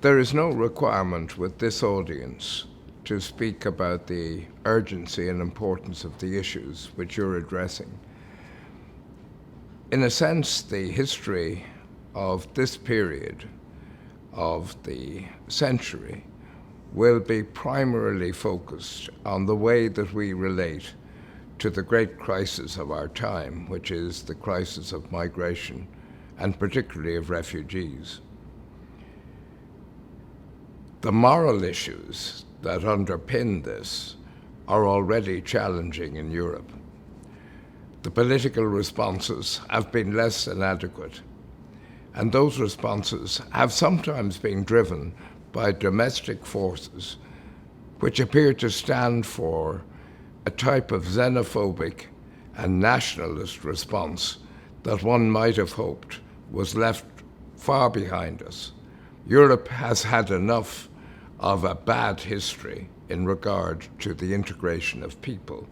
There is no requirement with this audience to speak about the urgency and importance of the issues which you're addressing. In a sense, the history of this period of the century will be primarily focused on the way that we relate to the great crisis of our time, which is the crisis of migration, and particularly of refugees. The moral issues that underpin this are already challenging in Europe. The political responses have been less than adequate, and those responses have sometimes been driven by domestic forces which appear to stand for a type of xenophobic and nationalist response that one might have hoped was left far behind us. Europe has had enough of a bad history in regard to the integration of people.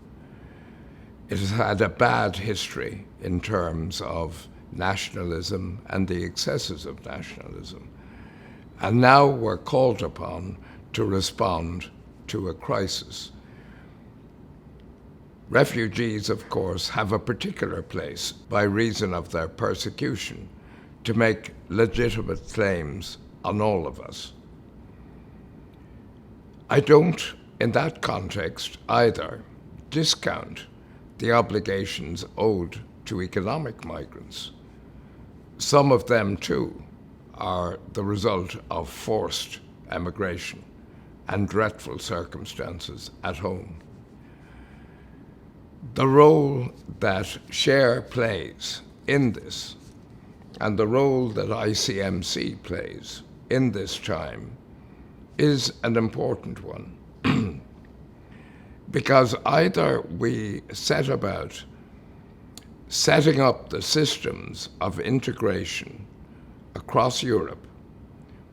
It has had a bad history in terms of nationalism and the excesses of nationalism. And now we're called upon to respond to a crisis. Refugees, of course, have a particular place by reason of their persecution to make legitimate claims on all of us. I don't, in that context, either discount the obligations owed to economic migrants. Some of them, too, are the result of forced emigration and dreadful circumstances at home. The role that SHARE plays in this, and the role that ICMC plays in this time, is an important one. Because either we set about setting up the systems of integration across Europe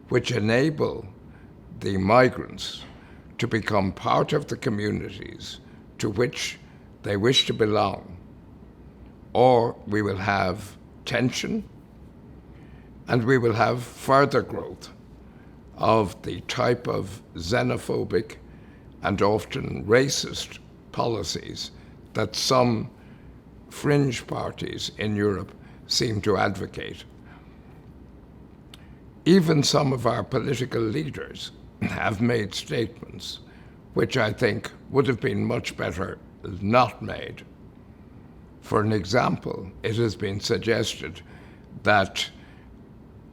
which enable the migrants to become part of the communities to which they wish to belong, or we will have tension and we will have further growth of the type of xenophobic and often racist policies that some fringe parties in Europe seem to advocate. Even some of our political leaders have made statements which I think would have been much better not made. For an example, it has been suggested that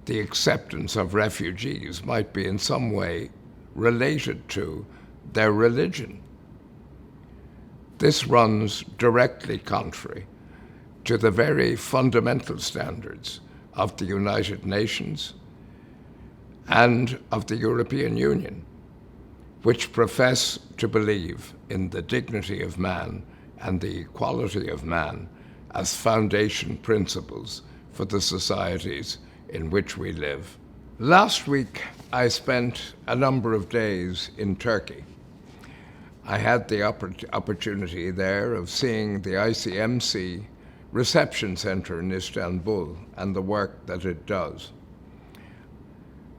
the acceptance of refugees might be in some way related to their religion. This runs directly contrary to the very fundamental standards of the United Nations and of the European Union, which profess to believe in the dignity of man and the equality of man as foundation principles for the societies in which we live. Last week, I spent a number of days in Turkey. I had the opportunity there of seeing the ICMC reception center in Istanbul and the work that it does.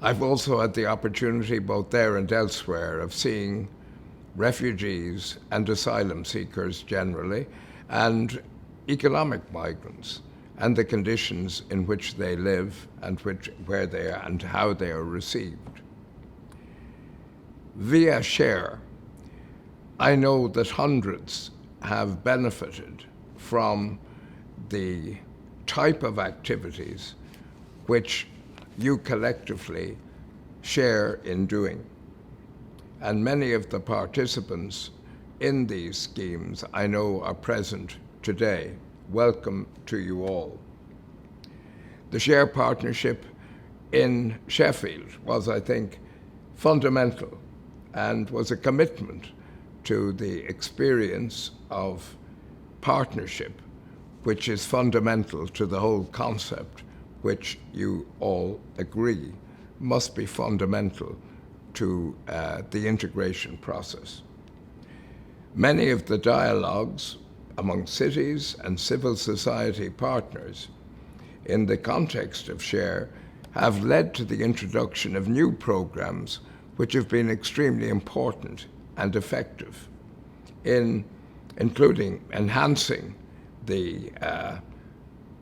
I've also had the opportunity, both there and elsewhere, of seeing refugees and asylum seekers generally, and economic migrants, and the conditions in which they live and where they are and how they are received. Via SHARE, I know that hundreds have benefited from the type of activities which you collectively share in doing. And many of the participants in these schemes I know are present today. Welcome to you all. The SHARE partnership in Sheffield was, I think, fundamental and was a commitment to the experience of partnership, which is fundamental to the whole concept, which you all agree must be fundamental to the integration process. Many of the dialogues among cities and civil society partners in the context of SHARE have led to the introduction of new programs which have been extremely important and effective in including enhancing the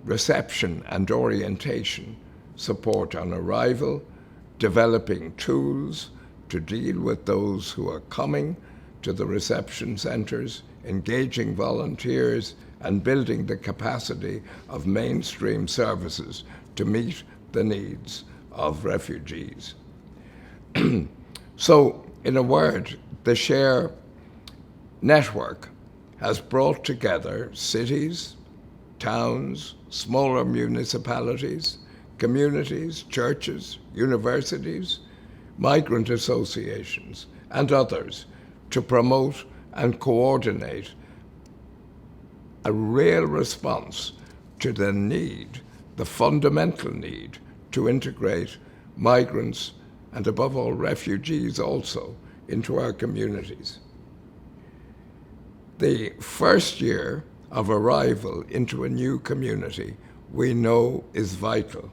reception and orientation support on arrival, developing tools to deal with those who are coming to the reception centres, engaging volunteers, and building the capacity of mainstream services to meet the needs of refugees. So, in a word, the SHARE network has brought together cities, towns, smaller municipalities, communities, churches, universities, migrant associations, and others to promote and coordinate a real response to the need, the fundamental need, to integrate migrants and above all refugees also into our communities. The first year of arrival into a new community we know is vital.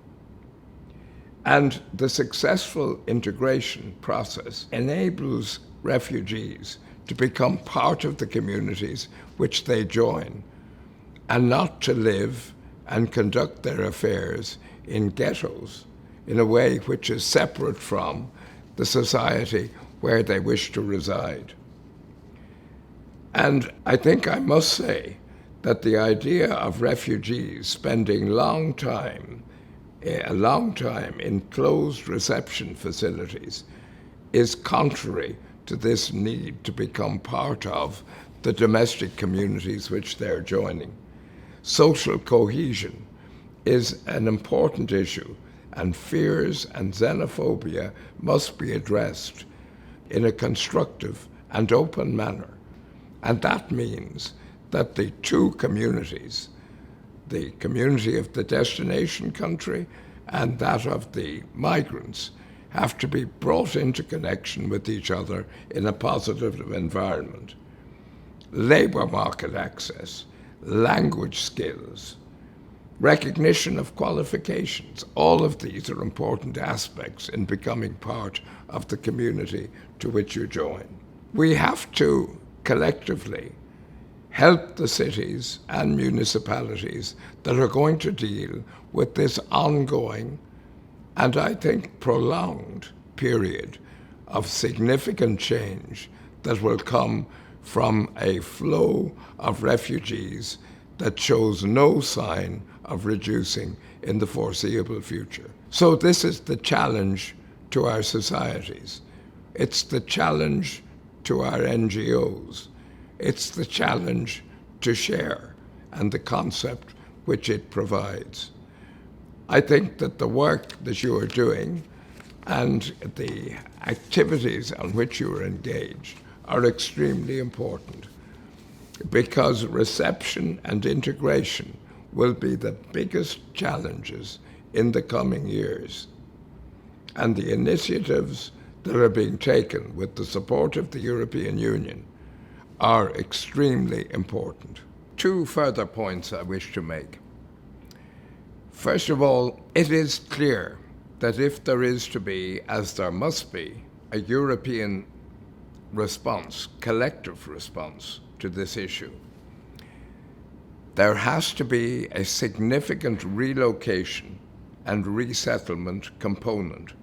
And the successful integration process enables refugees to become part of the communities which they join, and not to live and conduct their affairs in ghettos in a way which is separate from the society where they wish to reside. And I think I must say that the idea of refugees spending a long time in closed reception facilities is contrary to this need to become part of the domestic communities which they're joining. Social cohesion is an important issue, and fears and xenophobia must be addressed in a constructive and open manner. And that means that the two communities, the community of the destination country and that of the migrants, have to be brought into connection with each other in a positive environment. Labour market access, language skills, recognition of qualifications, all of these are important aspects in becoming part of the community to which you join. We have to collectively help the cities and municipalities that are going to deal with this ongoing and I think prolonged period of significant change that will come from a flow of refugees that shows no sign of reducing in the foreseeable future. So this is the challenge to our societies. It's the challenge to our NGOs. It's the challenge to SHARE and the concept which it provides. I think that the work that you are doing and the activities on which you are engaged are extremely important, because reception and integration will be the biggest challenges in the coming years. And the initiatives that are being taken with the support of the European Union are extremely important. Two further points I wish to make. First of all, it is clear that if there is to be, as there must be, a European response, collective response to this issue, there has to be a significant relocation and resettlement component.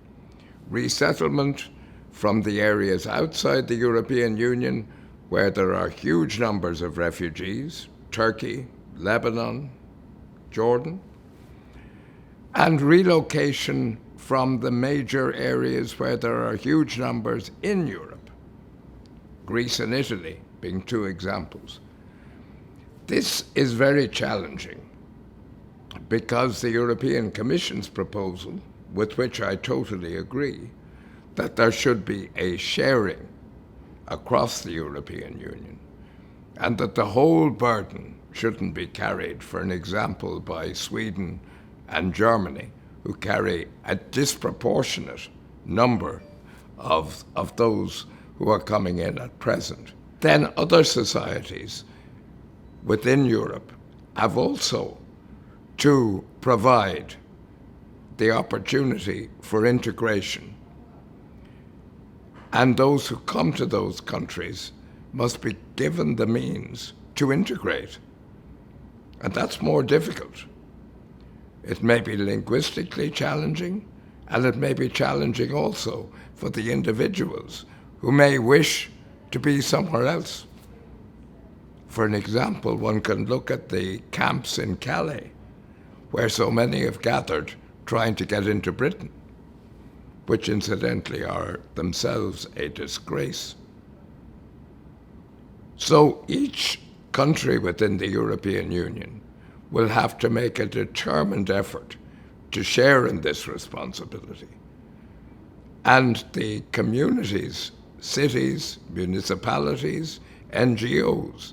Resettlement from the areas outside the European Union where there are huge numbers of refugees, Turkey, Lebanon, Jordan, and relocation from the major areas where there are huge numbers in Europe, Greece and Italy being two examples. This is very challenging because the European Commission's proposal, with which I totally agree, that there should be a sharing across the European Union and that the whole burden shouldn't be carried, for an example, by Sweden and Germany, who carry a disproportionate number of those who are coming in at present. Then other societies within Europe have also to provide the opportunity for integration. And those who come to those countries must be given the means to integrate. And that's more difficult. It may be linguistically challenging, and it may be challenging also for the individuals who may wish to be somewhere else. For an example, one can look at the camps in Calais, where so many have gathered trying to get into Britain, which incidentally are themselves a disgrace. So each country within the European Union will have to make a determined effort to share in this responsibility. And the communities, cities, municipalities, NGOs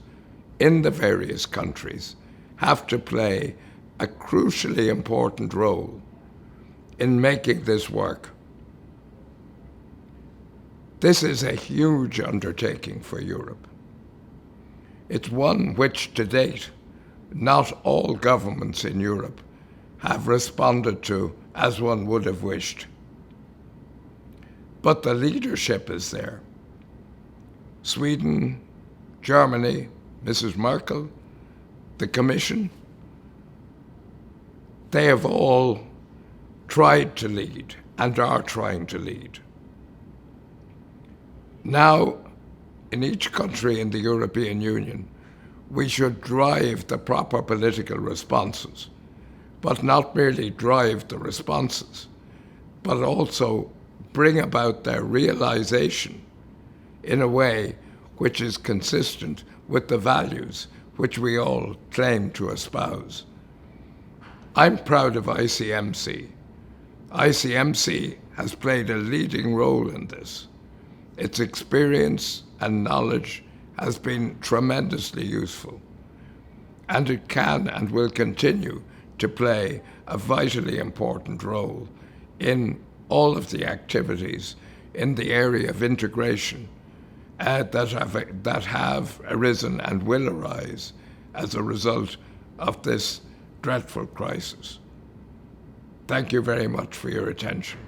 in the various countries have to play a crucially important role in making this work. This is a huge undertaking for Europe. It's one which, to date, not all governments in Europe have responded to as one would have wished. But the leadership is there. Sweden, Germany, Mrs. Merkel, the Commission, they have all tried to lead and are trying to lead. Now, in each country in the European Union, we should drive the proper political responses, but not merely drive the responses, but also bring about their realization in a way which is consistent with the values which we all claim to espouse. I'm proud of ICMC. ICMC has played a leading role in this. Its experience and knowledge has been tremendously useful, and it can and will continue to play a vitally important role in all of the activities in the area of integration that have arisen and will arise as a result of this dreadful crisis. Thank you very much for your attention.